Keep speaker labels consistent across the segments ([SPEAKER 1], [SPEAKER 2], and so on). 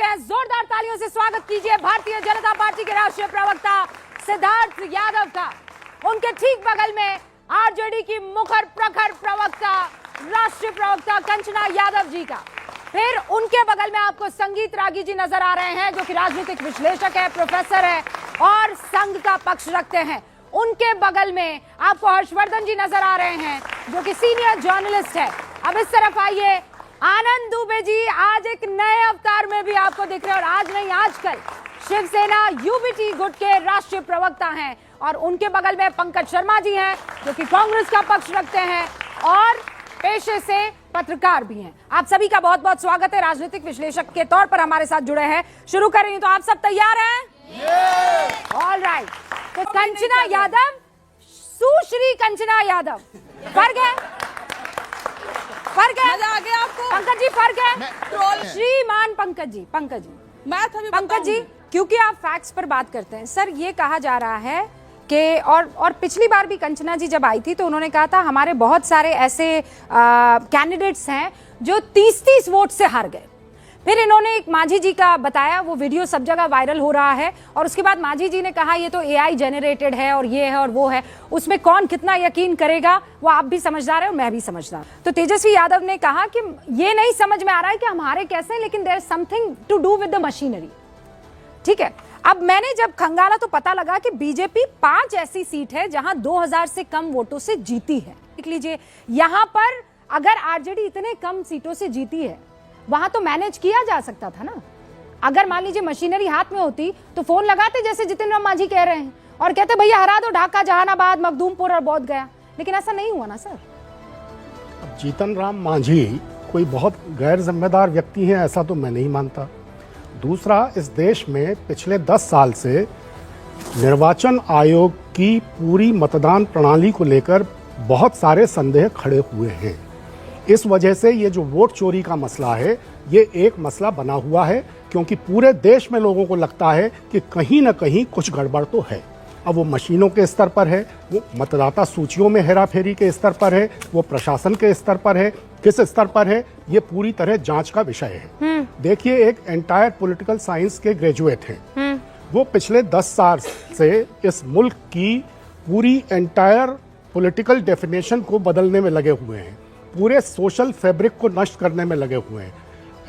[SPEAKER 1] हैं, जोरदार तालियों से स्वागत कीजिए भारतीय जनता पार्टी के राष्ट्रीय प्रवक्ता सिद्धार्थ यादव का। उनके ठीक बगल में आरजेडी की मुखर प्रखर प्रवक्ता राष्ट्रीय प्रवक्ता कंचना यादव जी का। फिर उनके बगल में आपको संगीत रागी जी नजर आ रहे हैं, जो कि राजनीतिक विश्लेषक है, प्रोफेसर है और संघ का पक्ष रखते हैं। उनके बगल में आपको हर्षवर्धन जी नजर आ रहे हैं, जो कि सीनियर जर्नलिस्ट है। अब इस तरफ आइए, आनंद दुबे जी आज एक नए अवतार में भी आपको दिख रहे हैं, और आज नहीं आजकल शिवसेना यूबीटी गुट के राष्ट्रीय प्रवक्ता हैं। और उनके बगल में पंकज शर्मा जी हैं, जो कि कांग्रेस का पक्ष रखते हैं और पेशे से पत्रकार भी हैं। आप सभी का बहुत बहुत स्वागत है, राजनीतिक विश्लेषक के तौर पर हमारे साथ जुड़े हैं। शुरू करें तो आप सब तैयार हैं? All right. तो कंचना यादव, सुश्री कंचना यादव, फर्क है? फर्क है?
[SPEAKER 2] मजा आ गया आपको?
[SPEAKER 1] पंकज जी फर्क है? श्रीमान पंकज जी, पंकज जी, क्योंकि आप फैक्ट्स पर बात करते हैं सर, ये कहा जा रहा है कि और पिछली बार भी कंचना जी जब आई थी तो उन्होंने कहा था हमारे बहुत सारे ऐसे कैंडिडेट्स हैं जो 30-30 वोट से हार गए। फिर इन्होंने एक मांझी जी का बताया, वो वीडियो सब जगह वायरल हो रहा है, और उसके बाद मांझी जी ने कहा ये तो एआई जेनरेटेड है और ये है और वो है, उसमें कौन कितना यकीन करेगा वो आप भी समझदार है और मैं भी समझदार। तो तेजस्वी यादव ने कहा कि ये नहीं समझ में आ रहा है कि हमारे कैसे हैं, लेकिन there is something to do with the machinery. ठीक है, अब मैंने जब खंगाला तो पता लगा कि बीजेपी 5 ऐसी सीट है जहां 2000 से कम वोटों से जीती है। देख लीजिए, यहां पर अगर आरजेडी इतने कम सीटों से जीती है, वहां तो मैनेज किया जा सकता था ना। अगर मान लीजिए मशीनरी हाथ में होती तो फोन लगाते, जैसे जितिन राम मांझी कह रहे हैं, और कहते भैया हरा दो ढाका, जहानाबाद, मखदूमपुर और बोध गया। लेकिन ऐसा नहीं हुआ ना सर।
[SPEAKER 3] जीतन राम मांझी कोई बहुत गैर जिम्मेदार व्यक्ति है ऐसा तो मैं नहीं मानता। दूसरा, इस देश में पिछले 10 साल से निर्वाचन आयोग की पूरी मतदान प्रणाली को लेकर बहुत सारे संदेह खड़े हुए हैं। इस वजह से ये जो वोट चोरी का मसला है, ये एक मसला बना हुआ है, क्योंकि पूरे देश में लोगों को लगता है कि कहीं ना कहीं कुछ गड़बड़ तो है। अब वो मशीनों के स्तर पर है, वो मतदाता सूचियों में हेराफेरी के स्तर पर है, वो प्रशासन के स्तर पर है, किस स्तर पर है, ये पूरी तरह जांच का विषय है। देखिए, एक एंटायर पॉलिटिकल साइंस के ग्रेजुएट हैं, वो पिछले 10 साल से इस मुल्क की पूरी एंटायर पॉलिटिकल डेफिनेशन को बदलने में लगे हुए हैं, पूरे सोशल फैब्रिक को नष्ट करने में लगे हुए हैं।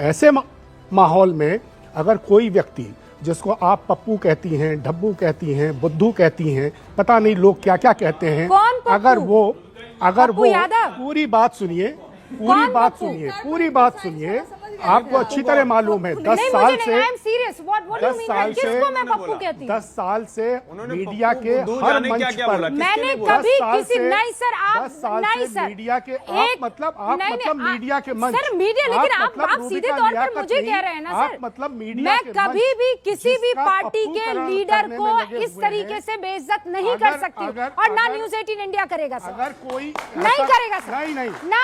[SPEAKER 3] ऐसे माहौल में अगर कोई व्यक्ति, जिसको आप पप्पू कहती हैं, ढब्बू कहती हैं, बुद्धू कहती हैं, पता नहीं लोग क्या क्या कहते हैं, अगर वो पूरी बात सुनिए, पूरी बात सुनिए, आपको अच्छी तरह मालूम है 10 साल से मीडिया के हर मंच पर
[SPEAKER 1] मैंने कभी किसी नहीं सर, आप नहीं सर,
[SPEAKER 3] मीडिया के आप मतलब मीडिया के मंच
[SPEAKER 1] सर, मीडिया, लेकिन आप सीधे तौर पर मुझे कह रहे हैं ना सर,
[SPEAKER 3] मतलब मीडिया,
[SPEAKER 1] मैं कभी भी किसी भी पार्टी के लीडर को इस तरीके से बेइज्जत नहीं कर सकती, और ना न्यूज़ 18 इंडिया करेगा सर।
[SPEAKER 3] अगर कोई
[SPEAKER 1] नहीं करेगा सर,
[SPEAKER 3] नहीं
[SPEAKER 1] ना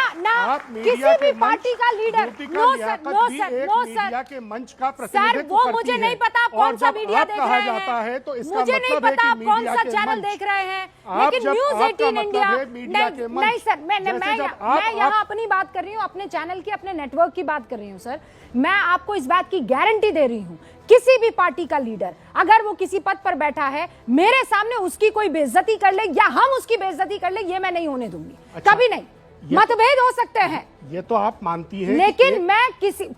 [SPEAKER 1] किसी भी पार्टी का लीडर, नो सर,
[SPEAKER 3] मीडिया के मंच का
[SPEAKER 1] सर, वो मुझे नहीं पता कौन सा मीडिया देख रहे हैं,
[SPEAKER 3] तो
[SPEAKER 1] मुझे नहीं पता आप कौन सा चैनल देख रहे हैं, लेकिन न्यूज़ 18 इंडिया नहीं सर, मैं यहाँ अपनी बात कर रही हूँ, अपने चैनल की, अपने नेटवर्क की बात कर रही हूँ सर। मैं आपको इस बात की गारंटी दे रही हूँ, किसी भी पार्टी का लीडर अगर वो किसी पद पर बैठा है, मेरे सामने उसकी कोई बेइज्जती कर ले या हम उसकी बेइज्जती कर ले, ये मैं नहीं होने दूंगी। अच्छा, कभी नहीं। मतभेद हो सकते हैं,
[SPEAKER 3] ये तो आप मानती हैं,
[SPEAKER 1] लेकिन मैं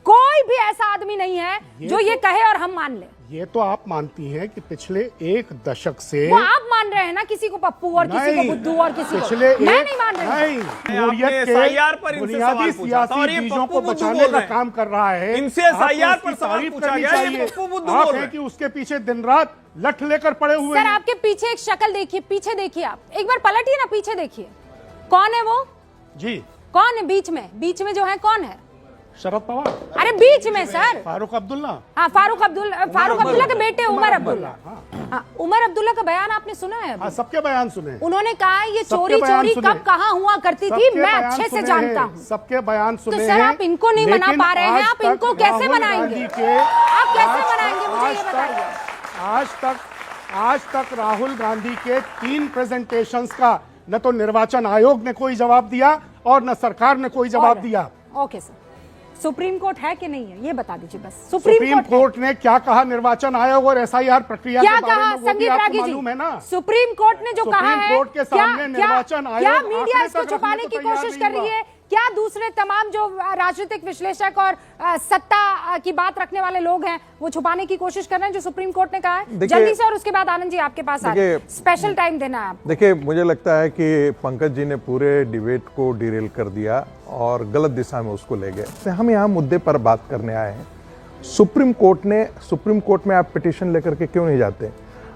[SPEAKER 1] कोई भी ऐसा आदमी नहीं है जो ये कहे और हम मान ले।
[SPEAKER 3] ये तो आप मानती हैं कि पिछले 1 दशक से
[SPEAKER 1] वो आप मान रहे हैं ना, किसी को पप्पू और किसी को बुद्धू और किसी को, मैं नहीं मान रही।
[SPEAKER 3] बुनियादी सियासी चीजों को बचाने का काम कर रहा है,
[SPEAKER 2] इनसे एसआईआर पर सवाल पूछा गया है,
[SPEAKER 3] आप है कि उसके पीछे दिन रात लठ लेकर पड़े हुए
[SPEAKER 1] सर। आपके पीछे एक शक्ल देखिए, पीछे देखिए, आप एक बार पलटिए ना, पीछे देखिए, कौन है वो
[SPEAKER 3] जी?
[SPEAKER 1] कौन है बीच में जो है, कौन है?
[SPEAKER 3] शरद पवार।
[SPEAKER 1] अरे बीच में सर,
[SPEAKER 3] फारूक अब्दुल्ला।
[SPEAKER 1] हाँ, फारूक अब्दुल्ला के बेटे उमर अब्दुल्ला। हाँ, उमर अब्दुल्ला का बयान आपने सुना है?
[SPEAKER 3] हाँ, सबके बयान सुने।
[SPEAKER 1] उन्होंने कहा ये चोरी कब कहाँ हुआ करती थी, मैं अच्छे से जानता हूँ।
[SPEAKER 3] सबके बयान सुने।
[SPEAKER 1] तो सर, आप इनको नहीं मना पा रहे हैं, आप इनको कैसे मनाएंगे? आप कैसे मनाएंगे, मुझे ये बताइए।
[SPEAKER 3] आज तक राहुल गांधी के 3 प्रेजेंटेशंस का न तो निर्वाचन आयोग ने कोई जवाब दिया और न सरकार ने कोई जवाब दिया।
[SPEAKER 1] ओके सर, सुप्रीम कोर्ट है कि नहीं है, ये बता दीजिए बस।
[SPEAKER 3] सुप्रीम कोर्ट ने क्या कहा निर्वाचन आयोग और एसआईआर प्रक्रिया
[SPEAKER 1] क्या
[SPEAKER 3] के बारे
[SPEAKER 1] कहा
[SPEAKER 3] में, वो भी
[SPEAKER 1] संगीत
[SPEAKER 3] आपको
[SPEAKER 1] रागी जी?
[SPEAKER 3] मालूम है ना?
[SPEAKER 1] सुप्रीम कोर्ट ने जो कहा है,
[SPEAKER 3] सुप्रीम कोर्ट के सामने निर्वाचन आयोग
[SPEAKER 1] क्या मीडिया
[SPEAKER 3] आखिरी
[SPEAKER 1] इसको
[SPEAKER 3] तक
[SPEAKER 1] छुपाने
[SPEAKER 3] रखने
[SPEAKER 1] की
[SPEAKER 3] को तैयार
[SPEAKER 1] कोशिश
[SPEAKER 3] नहीं
[SPEAKER 1] कर रही
[SPEAKER 3] हुआ।
[SPEAKER 1] है? क्या दूसरे तमाम जो राजनीतिक विश्लेषक और सत्ता की बात रखने वाले लोग हैं वो छुपाने की कोशिश कर रहे हैं जो सुप्रीम कोर्ट ने कहा है? जल्दी से, और उसके बाद आनंद जी आपके पास आ रहे हैं, स्पेशल टाइम देना है आप।
[SPEAKER 4] देखिए, मुझे लगता है कि पंकज जी ने पूरे डिबेट को डिरेल कर दिया और गलत दिशा में उसको ले गए। तो हम यहाँ मुद्दे पर बात करने आए हैं। सुप्रीम कोर्ट में आप पिटीशन लेकर के क्यों नहीं जाते?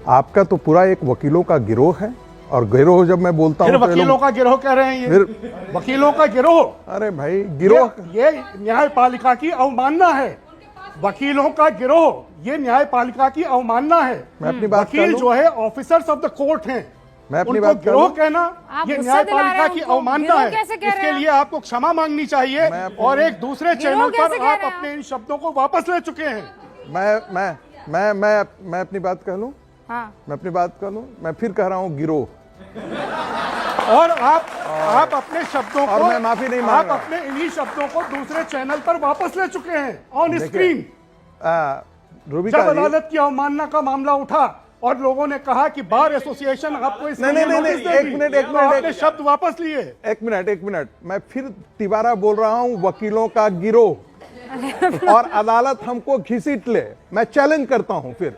[SPEAKER 4] आपका तो पूरा एक वकीलों का गिरोह है, और गिरोह जब मैं बोलता हूँ,
[SPEAKER 3] वकीलों का गिरोह कह रहे हैं ये? वकीलों का गिरोह?
[SPEAKER 4] अरे भाई, गिरोह
[SPEAKER 3] ये न्यायपालिका की अवमानना है। वकीलों का गिरोह ये न्यायपालिका की अवमानना है।
[SPEAKER 4] मैं अपनी बात
[SPEAKER 3] वकील जो है ऑफिसर्स ऑफ द कोर्ट हैं,
[SPEAKER 4] मैं अपनी
[SPEAKER 3] उनको
[SPEAKER 4] बात
[SPEAKER 3] गिरोह
[SPEAKER 4] करूं?
[SPEAKER 3] कहना
[SPEAKER 1] आप
[SPEAKER 3] ये
[SPEAKER 1] गुस्सा दिला रहे
[SPEAKER 3] न्यायपालिका
[SPEAKER 1] हैं
[SPEAKER 3] की
[SPEAKER 1] उनको।
[SPEAKER 3] अवमानना
[SPEAKER 1] गिरोह
[SPEAKER 3] है।
[SPEAKER 1] कैसे कह रहे
[SPEAKER 3] इसके
[SPEAKER 1] हैं?
[SPEAKER 3] लिए आपको क्षमा मांगनी चाहिए, और एक दूसरे चैनल
[SPEAKER 1] कैसे
[SPEAKER 3] पर
[SPEAKER 1] कह
[SPEAKER 3] आप
[SPEAKER 1] रहे हैं
[SPEAKER 3] अपने इन शब्दों को वापस ले चुके हैं।
[SPEAKER 4] मैं अपनी बात कह लूं?
[SPEAKER 1] हाँ,
[SPEAKER 4] मैं अपनी बात कर लूं? मैं फिर कह रहा हूं गिरोह,
[SPEAKER 3] और आप अपने शब्दों
[SPEAKER 4] और
[SPEAKER 3] को,
[SPEAKER 4] मैं माफी नहीं मांग
[SPEAKER 3] आप
[SPEAKER 4] रहा।
[SPEAKER 3] अपने इन्हीं शब्दों को दूसरे चैनल पर वापस ले चुके हैं ऑन स्क्रीन।
[SPEAKER 4] रूबिका
[SPEAKER 3] जब
[SPEAKER 4] जी,
[SPEAKER 3] अदालत की अवमानना का मामला उठा और लोगों ने कहा कि बार एसोसिएशन आपको इसके लिए
[SPEAKER 4] नहीं,
[SPEAKER 3] नोटिस
[SPEAKER 4] एक
[SPEAKER 3] देगी,
[SPEAKER 4] मिनट,
[SPEAKER 3] तो आपने शब्द वापस लिए।
[SPEAKER 4] एक मिनट, मैं फिर तिबारा बोल रहा हूं, वकीलों का गिरोह, और अदालत हमको घसीट ले। मैं चैलेंज करता हूं फिर।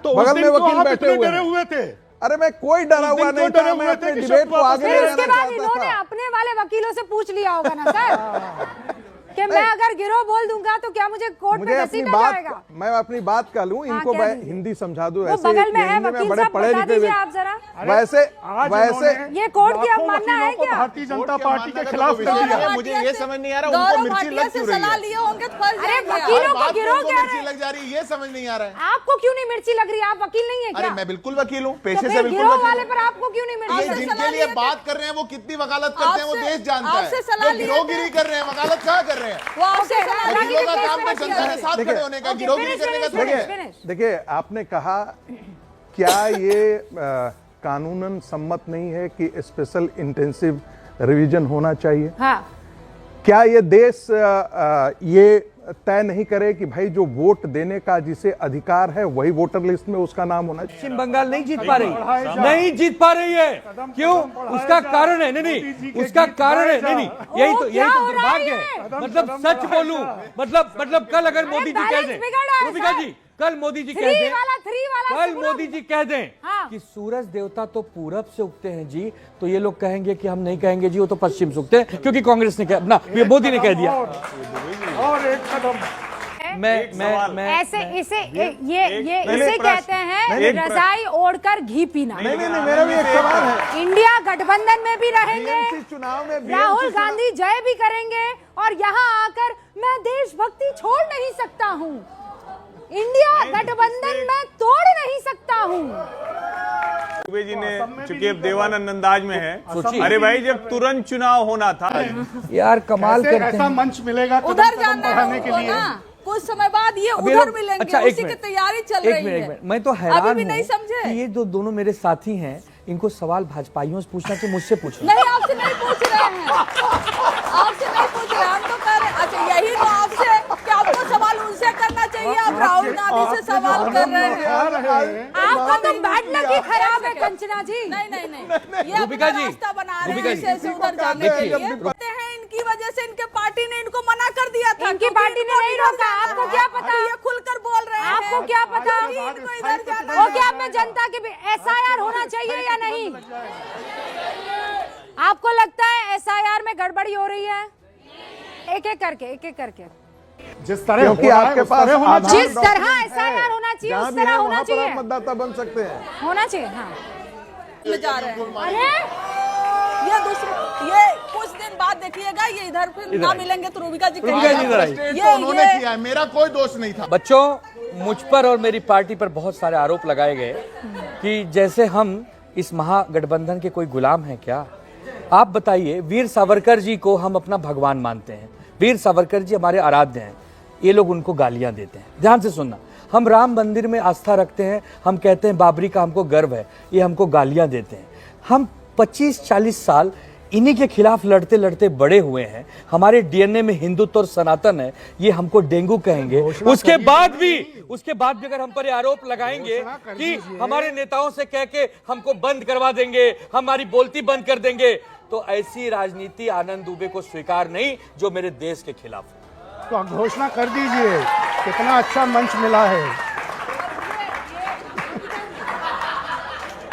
[SPEAKER 3] तो उस
[SPEAKER 4] बगल
[SPEAKER 3] दिन
[SPEAKER 4] में
[SPEAKER 3] तो
[SPEAKER 4] वकील
[SPEAKER 3] आप
[SPEAKER 4] बैठे
[SPEAKER 3] इतने
[SPEAKER 4] हुए
[SPEAKER 3] डरे
[SPEAKER 4] हैं।
[SPEAKER 3] हुए थे।
[SPEAKER 4] अरे मैं कोई डरा
[SPEAKER 3] उस दिन
[SPEAKER 4] हुआ
[SPEAKER 3] क्यों
[SPEAKER 4] नहीं
[SPEAKER 3] डरे
[SPEAKER 4] था,
[SPEAKER 3] हुए
[SPEAKER 4] मैं
[SPEAKER 3] थे
[SPEAKER 4] अपने
[SPEAKER 3] कि
[SPEAKER 4] डिबेट
[SPEAKER 3] शब्द
[SPEAKER 4] को आगे
[SPEAKER 3] वापस
[SPEAKER 4] ले
[SPEAKER 1] फिर
[SPEAKER 4] जाना
[SPEAKER 1] उसके बाद
[SPEAKER 4] चाहता
[SPEAKER 1] इन्होंने
[SPEAKER 4] था।
[SPEAKER 1] अपने वाले वकीलों से पूछ लिया होगा ना सर कि मैं अगर गिरोह बोल दूंगा तो क्या मुझे कोर्ट में घसीटा जाएगा?
[SPEAKER 4] मैं अपनी बात कर लूं, इनको
[SPEAKER 1] कह
[SPEAKER 4] मैं
[SPEAKER 1] दीजिए।
[SPEAKER 4] हिंदी समझा दूं।
[SPEAKER 1] वो
[SPEAKER 4] ऐसे
[SPEAKER 1] बगल में
[SPEAKER 4] ये
[SPEAKER 1] है
[SPEAKER 4] हिंदी
[SPEAKER 1] वकील
[SPEAKER 4] बड़े
[SPEAKER 1] साहब,
[SPEAKER 4] पढ़े
[SPEAKER 1] बता
[SPEAKER 4] लिखे
[SPEAKER 1] दीजिए
[SPEAKER 4] हुए।
[SPEAKER 1] आप जरा।
[SPEAKER 4] वैसे
[SPEAKER 1] ये कोर्ट की
[SPEAKER 3] लाखों
[SPEAKER 1] अवमानना है
[SPEAKER 3] वकीलों को
[SPEAKER 1] क्या?
[SPEAKER 3] भारतीय जनता पार्टी के
[SPEAKER 2] का
[SPEAKER 3] खिलाफ
[SPEAKER 2] तो
[SPEAKER 3] कर
[SPEAKER 2] विषय
[SPEAKER 3] दिया।
[SPEAKER 2] है, मुझे ये समझ नहीं आ रहा उनको मिर्ची लग क्यों रही है।
[SPEAKER 5] लिए होंगे तो फंस
[SPEAKER 1] अरे
[SPEAKER 5] जाएंगे।
[SPEAKER 1] वकीलों को
[SPEAKER 2] बात
[SPEAKER 1] गिरोह
[SPEAKER 2] उनको
[SPEAKER 1] कह रहे
[SPEAKER 2] मिर्ची
[SPEAKER 1] हैं।
[SPEAKER 2] लग जा रही है, ये समझ नहीं आ रहा है।
[SPEAKER 1] आपको क्यों नहीं मिर्ची लग रही है? आप वकील नहीं है
[SPEAKER 2] अरे
[SPEAKER 1] क्या?
[SPEAKER 2] मैं बिल्कुल वकील हूँ,
[SPEAKER 1] तो
[SPEAKER 2] पेशे से
[SPEAKER 1] फिर
[SPEAKER 2] बिल्कुल
[SPEAKER 1] गिरोह
[SPEAKER 2] वकील
[SPEAKER 1] वाले
[SPEAKER 2] हूँ।
[SPEAKER 1] पर आपको क्यों नहीं मिर्ची
[SPEAKER 2] ये
[SPEAKER 1] लग रही?
[SPEAKER 2] जिनके लिए बात कर रहे हैं वो कितनी वकालत करते हैं वो
[SPEAKER 5] आपसे-
[SPEAKER 2] देश जानता है।
[SPEAKER 5] आपसे सलाह
[SPEAKER 2] जो
[SPEAKER 5] लिए
[SPEAKER 2] गिरोहगिरी कर रहे हैं, वकालत कहाँ कर रहे हैं?
[SPEAKER 5] वो आपसे
[SPEAKER 1] ओके,
[SPEAKER 5] सलाह
[SPEAKER 1] रागी
[SPEAKER 2] वकीलों
[SPEAKER 1] जी,
[SPEAKER 2] का काम तो
[SPEAKER 1] finish
[SPEAKER 2] जनता के साथ खड़े होने का,
[SPEAKER 1] ओके,
[SPEAKER 2] गिरोहगिरी
[SPEAKER 1] finish,
[SPEAKER 2] करने का
[SPEAKER 1] finish,
[SPEAKER 2] थोड़ी है।
[SPEAKER 1] finish.
[SPEAKER 4] देखिए, आपने कहा क्या ये कानूनन सम्मत नहीं है कि स्पेशल इंटेंसिव रिवीजन होना चाहिए?
[SPEAKER 1] हाँ,
[SPEAKER 4] क्या ये देश ये तय नहीं करे कि भाई जो वोट देने का जिसे अधिकार है वही वोटर लिस्ट में उसका नाम होना चाहिए?
[SPEAKER 6] पश्चिम बंगाल नहीं जीत पा रही, नहीं जीत पा रही है। क्यों? उसका कारण है, नहीं, उसका कारण है, नहीं, यही तो दुर्भाग्य है। मतलब सच बोलूं, मतलब कल अगर मोदी जी कह दें, रूबिका जी, कल मोदी जी कह दें, कल मोदी जी कह दें
[SPEAKER 1] हाँ।
[SPEAKER 6] कि सूरज देवता तो पूरब से उगते हैं जी, तो ये लोग कहेंगे कि हम नहीं कहेंगे जी, वो तो पश्चिम से उगते हैं, क्योंकि कांग्रेस ने कहा, ये मोदी ने कह दिया।
[SPEAKER 3] और एक कदम
[SPEAKER 6] मैं
[SPEAKER 1] ऐसे इसे इसे कहते हैं रजाई ओढ़कर घी पीना।
[SPEAKER 4] नहीं, मेरा भी एक सवाल है।
[SPEAKER 1] इंडिया गठबंधन में भी रहेंगे,
[SPEAKER 4] BMC चुनाव में
[SPEAKER 1] राहुल गांधी जय भी करेंगे, और यहाँ आकर मैं देशभक्ति छोड़ नहीं सकता हूँ, इंडिया गठबंधन में तोड़ नहीं सकता हूँ।
[SPEAKER 2] दुबे जी ने, चूंकि अब देवानंद अंदाज में है,
[SPEAKER 6] सोचिए।
[SPEAKER 2] अरे भाई जब तुरंत चुनाव होना था,
[SPEAKER 6] यार कमाल करते
[SPEAKER 3] ऐसा
[SPEAKER 6] हैं।
[SPEAKER 3] मंच मिलेगा
[SPEAKER 5] उधर
[SPEAKER 3] कदम
[SPEAKER 5] जाना है
[SPEAKER 3] बढ़ाने के
[SPEAKER 5] उनको
[SPEAKER 3] लिए।
[SPEAKER 5] ना, कुछ समय बाद ये
[SPEAKER 6] अब ये
[SPEAKER 5] उधर
[SPEAKER 6] लोग-
[SPEAKER 5] मिलेंगे,
[SPEAKER 6] अच्छा, एक
[SPEAKER 5] उसी की
[SPEAKER 6] मिनट,
[SPEAKER 5] तैयारी चल
[SPEAKER 6] एक
[SPEAKER 5] रही
[SPEAKER 6] मिनट,
[SPEAKER 5] है।
[SPEAKER 6] एक मिनट, मैं तो हैरान
[SPEAKER 5] अभी भी नहीं
[SPEAKER 6] हूं
[SPEAKER 5] समझे।
[SPEAKER 6] कि ये जो दोनों मेरे साथी हैं, इनको सवाल भाजपाइयों से पूछना चाहिए, मुझसे पूछना।
[SPEAKER 5] नहीं, आपसे नहीं पूछ रहे हैं, आपसे नहीं पूछ रहे, हम तो कह रहे हैं। अच्छा, यही तो आपसे कि आपको सवाल उनसे करना चाहिए, आप राहुल गांधी से सवाल कर रहे हैं।
[SPEAKER 1] आपका तो बैड लक ही खराब है कंचना जी।
[SPEAKER 5] नहीं, ये
[SPEAKER 6] रूबिका
[SPEAKER 5] अपना
[SPEAKER 6] जी,
[SPEAKER 5] रास्ता बना रहे
[SPEAKER 6] रूबिका
[SPEAKER 5] हैं
[SPEAKER 6] जी,
[SPEAKER 5] ऐसे उधर जाने के
[SPEAKER 6] देखिए,
[SPEAKER 5] लिए। कहते हैं इनकी वजह से इनके पार्टी ने इनको मना कर दिया था।
[SPEAKER 1] इनकी
[SPEAKER 5] क्योंकि
[SPEAKER 1] पार्टी ने
[SPEAKER 5] इनको
[SPEAKER 1] नहीं
[SPEAKER 5] इधर
[SPEAKER 1] रोका,
[SPEAKER 5] जाना
[SPEAKER 1] आपको
[SPEAKER 5] है।
[SPEAKER 1] क्या पता?
[SPEAKER 5] अरे ये खुलकर बोल रहे हैं।
[SPEAKER 1] आपको क्या पता?
[SPEAKER 5] क्योंकि इनको इधर जाना
[SPEAKER 1] वो
[SPEAKER 5] है।
[SPEAKER 1] क्या में जनता के SIR होना चाहिए या नहीं? आपको लगता है SIR में गड़बड़ी हो रही है? एक एक करके
[SPEAKER 3] जिस तरह
[SPEAKER 4] क्योंकि
[SPEAKER 3] हो रहा है,
[SPEAKER 4] आपके
[SPEAKER 3] उस
[SPEAKER 4] पास
[SPEAKER 3] तरह होना
[SPEAKER 4] आधार
[SPEAKER 3] चाहिए।
[SPEAKER 1] जिस तरह
[SPEAKER 4] डॉक्यूमेंट
[SPEAKER 1] SIR
[SPEAKER 4] है।
[SPEAKER 1] होना चाहिए,
[SPEAKER 4] जहाँ
[SPEAKER 1] उस
[SPEAKER 4] भी
[SPEAKER 1] तरह
[SPEAKER 4] है,
[SPEAKER 1] होना
[SPEAKER 4] वहाँ पर
[SPEAKER 1] चाहिए।
[SPEAKER 4] आप मतदाता बन सकते हैं।
[SPEAKER 1] होना चाहिए, हाँ।
[SPEAKER 5] में जा रहे हैं।
[SPEAKER 1] अरे
[SPEAKER 5] ये दूसरे, ये कुछ दिन बाद देखिएगा, ये इधर फिर ना मिलेंगे तो रूबिका जी
[SPEAKER 6] रूबिका जी
[SPEAKER 5] कहेंगे।
[SPEAKER 6] इधर आइए।
[SPEAKER 2] स्टेट तो उन्होंने किया है, मेरा कोई दोष नहीं था।
[SPEAKER 6] बच्चों, मुझ पर और मेरी पार्टी पर बहुत सारे आरोप लगाए गए कि जैसे हम इस महागठबंधन के कोई गुलाम हैं क्या। आप बताइए, वीर सावरकर जी को हम अपना भगवान मानते हैं, वीर सावरकर जी हमारे आराध्य हैं, ये लोग उनको गालियां देते हैं। ध्यान से सुनना, हम राम मंदिर में आस्था रखते हैं, हम कहते हैं बाबरी का हमको गर्व है, ये हमको गालियां देते हैं। हम 25-40 साल इन्हीं के खिलाफ लड़ते लड़ते बड़े हुए हैं। हमारे डीएनए में हिंदुत्व और सनातन है, ये हमको डेंगू कहेंगे। उसके बाद भी अगर हम पर ये आरोप लगाएंगे कि हमारे नेताओं से कह के हमको बंद करवा देंगे, हमारी बोलती बंद कर देंगे, तो ऐसी राजनीति आनंद दुबे को स्वीकार नहीं जो मेरे देश के खिलाफ है।
[SPEAKER 3] तो आप घोषणा कर दीजिए, कितना अच्छा मंच मिला है,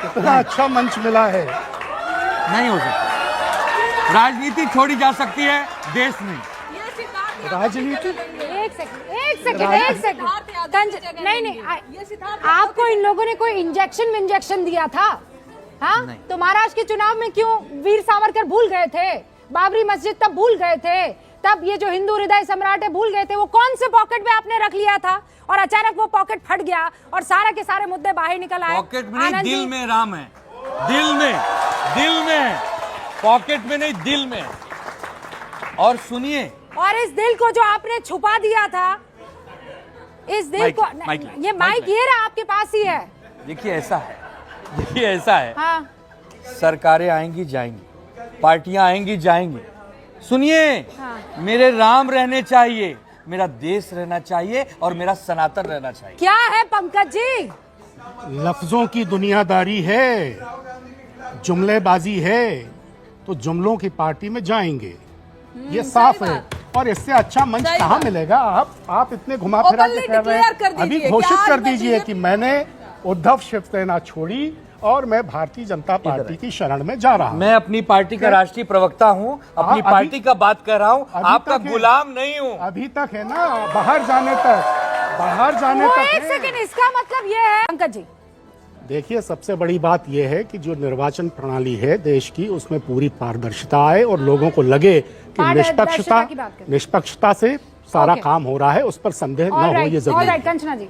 [SPEAKER 3] कितना अच्छा मंच मिला है।
[SPEAKER 6] नहीं हो सकता, राजनीति छोड़ी जा सकती है, देश नहीं।
[SPEAKER 3] राजनीति
[SPEAKER 1] एक सेकंड नहीं आपको इन लोगों ने कोई इंजेक्शन दिया था? हाँ, तो महाराष्ट्र के चुनाव में क्यों वीर सावरकर भूल गए थे, बाबरी मस्जिद तब भूल गए थे, तब ये जो हिंदू हृदय सम्राट है भूल गए थे? वो कौन से पॉकेट में आपने रख लिया था और अचानक वो पॉकेट फट गया और सारे के सारे मुद्दे बाहर निकल आए?
[SPEAKER 6] पॉकेट में नहीं, दिल में राम है, दिल में, पॉकेट में नहीं, दिल में। और सुनिए,
[SPEAKER 1] और इस दिल को जो आपने छुपा दिया था, इस दिल को ये माइक ये रहा आपके पास ही है।
[SPEAKER 6] देखिए ऐसा है,
[SPEAKER 1] हाँ।
[SPEAKER 6] सरकारें आएंगी जाएंगी, पार्टियां आएंगी जाएंगी, सुनिए,
[SPEAKER 1] हाँ।
[SPEAKER 6] मेरे राम रहने चाहिए, मेरा देश रहना चाहिए और मेरा सनातन रहना चाहिए।
[SPEAKER 1] क्या है पंकज जी?
[SPEAKER 3] लफ्जों की दुनियादारी है, जुमलेबाजी है, तो जुमलों की पार्टी में जाएंगे, ये साफ है। और इससे अच्छा मंच कहाँ मिलेगा? आप इतने घुमा फिरा के कह रहे हैं, अभी घोषित कर दीजिए कि मैंने उद्धव शिवसेना छोड़ी और मैं भारतीय जनता पार्टी की शरण में जा रहा हूं।
[SPEAKER 6] मैं अपनी पार्टी का राष्ट्रीय प्रवक्ता हूं, अपनी पार्टी का बात कर रहा हूं, आपका गुलाम नहीं हूं।
[SPEAKER 3] अभी तक है ना, बाहर जाने तक
[SPEAKER 1] एक सेकंड, इसका मतलब ये है पंकज जी,
[SPEAKER 3] देखिए सबसे बड़ी बात यह है कि जो निर्वाचन प्रणाली है देश की, उसमें पूरी पारदर्शिता आए और लोगों को लगे कि निष्पक्षता से सारा काम हो रहा है, उस पर संदेह न हो, ये जरूरी है।
[SPEAKER 1] कंचना जी।